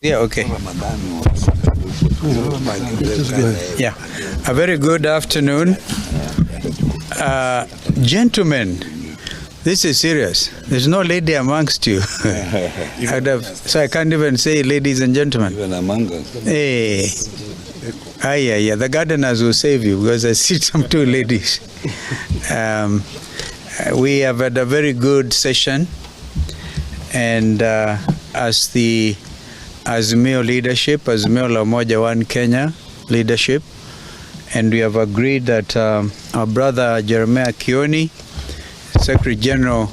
Yeah, okay. Yeah, a very good afternoon. Gentlemen, this is serious. There's no lady amongst you. So I can't even say ladies and gentlemen. Even among us. Hey. Yeah. The gardeners will save you because I see some two ladies. We have had a very good session, and as the Azimio leadership, Azimio la Umoja One Kenya leadership, and we have agreed that our brother Jeremiah Kioni, Secretary General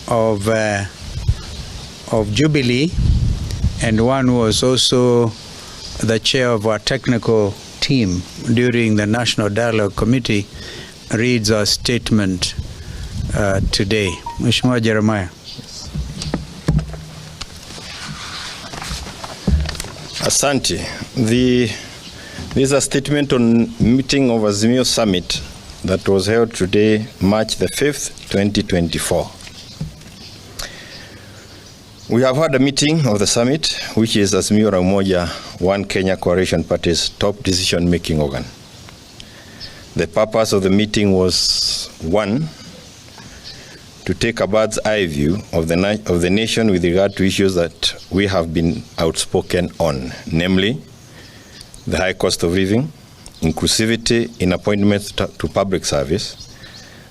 of Jubilee, and one who was also the chair of our technical team during the National Dialogue Committee, reads our statement today. Mheshimiwa Jeremiah. Asante. This is a statement on meeting of Azimio Summit that was held today, March the 5th, 2024. We have had a meeting of the summit, which is Azimio la Umoja One Kenya Coalition Party's top decision-making organ. The purpose of the meeting was, one, to take a bird's eye view of the nation with regard to issues that we have been outspoken on, namely the high cost of living, inclusivity in appointments to public service,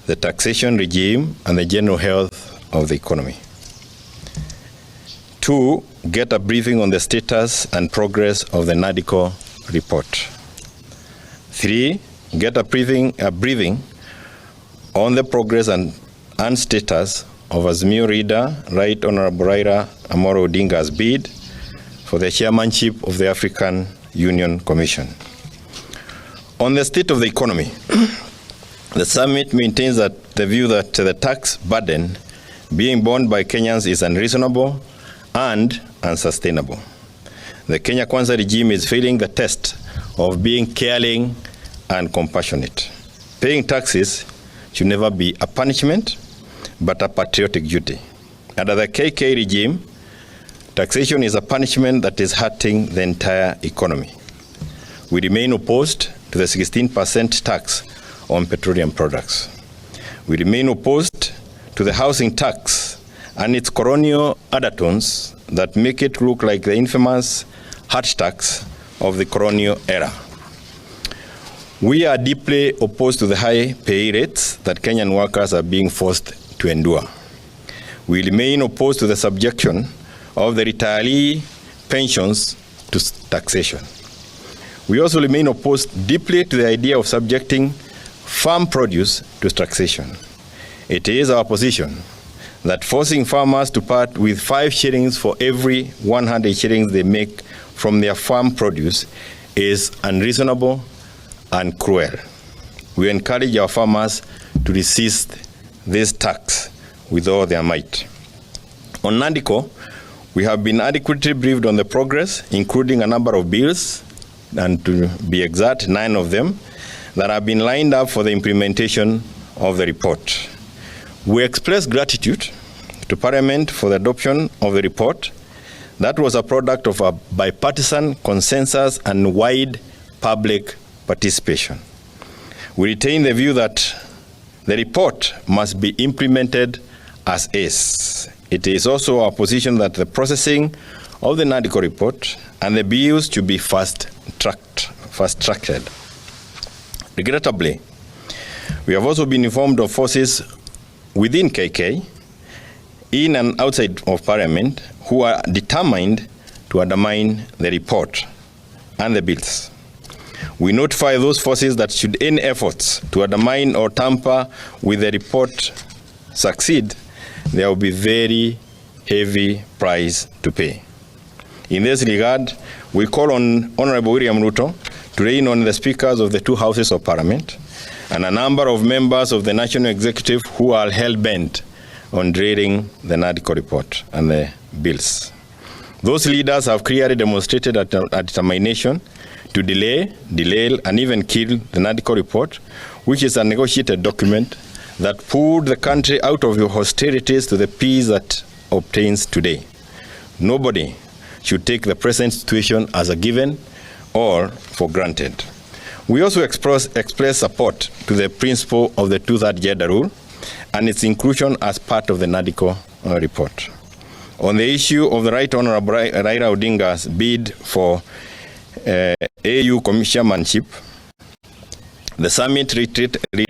the taxation regime, and the general health of the economy. Two, get a briefing on the status and progress of the Nadco report. Three, get a briefing on the progress and status of Azimio leader, Right Honorable Raila Amolo Odinga's bid for the chairmanship of the African Union Commission. On the state of the economy, the summit maintains that the view that the tax burden being borne by Kenyans is unreasonable and unsustainable. The Kenya Kwanza regime is failing the test of being caring and compassionate. Paying taxes should never be a punishment, but a patriotic duty. Under the KK regime, taxation is a punishment that is hurting the entire economy. We remain opposed to the 16% tax on petroleum products. We remain opposed to the housing tax and its colonial undertones that make it look like the infamous hut tax of the colonial era. We are deeply opposed to the high pay rates that Kenyan workers are being forced to endure. We remain opposed to the subjection of the retiree pensions to taxation. We also remain opposed deeply to the idea of subjecting farm produce to taxation. It is our position that forcing farmers to part with 5 shillings for every 100 shillings they make from their farm produce is unreasonable and cruel. We encourage our farmers to resist this tax with all their might. On Nadco, we have been adequately briefed on the progress, including a number of bills, and to be exact, 9 of them, that have been lined up for the implementation of the report. We express gratitude to Parliament for the adoption of the report that was a product of a bipartisan consensus and wide public participation. We retain the view that the report must be implemented as is. It is also our position that the processing of the Nadco report and the bills should be fast-tracked. Regrettably, we have also been informed of forces within KK, in and outside of Parliament, who are determined to undermine the report and the bills. We notify those forces that should any efforts to undermine or tamper with the report succeed, there will be very heavy price to pay. In this regard, we call on Honorable William Ruto to rein on the speakers of the 2 houses of Parliament and a number of members of the National Executive who are hell-bent on derailing the Nadco report and the bills. Those leaders have clearly demonstrated a determination to delay, and even kill the Nadco report, which is a negotiated document that pulled the country out of the hostilities to the peace that obtains today. Nobody should take the present situation as a given or for granted. We also express support to the principle of the two-third gender rule and its inclusion as part of the Nadco report. On the issue of the Right Honorable Raila Odinga's bid for AU commissionership, the summit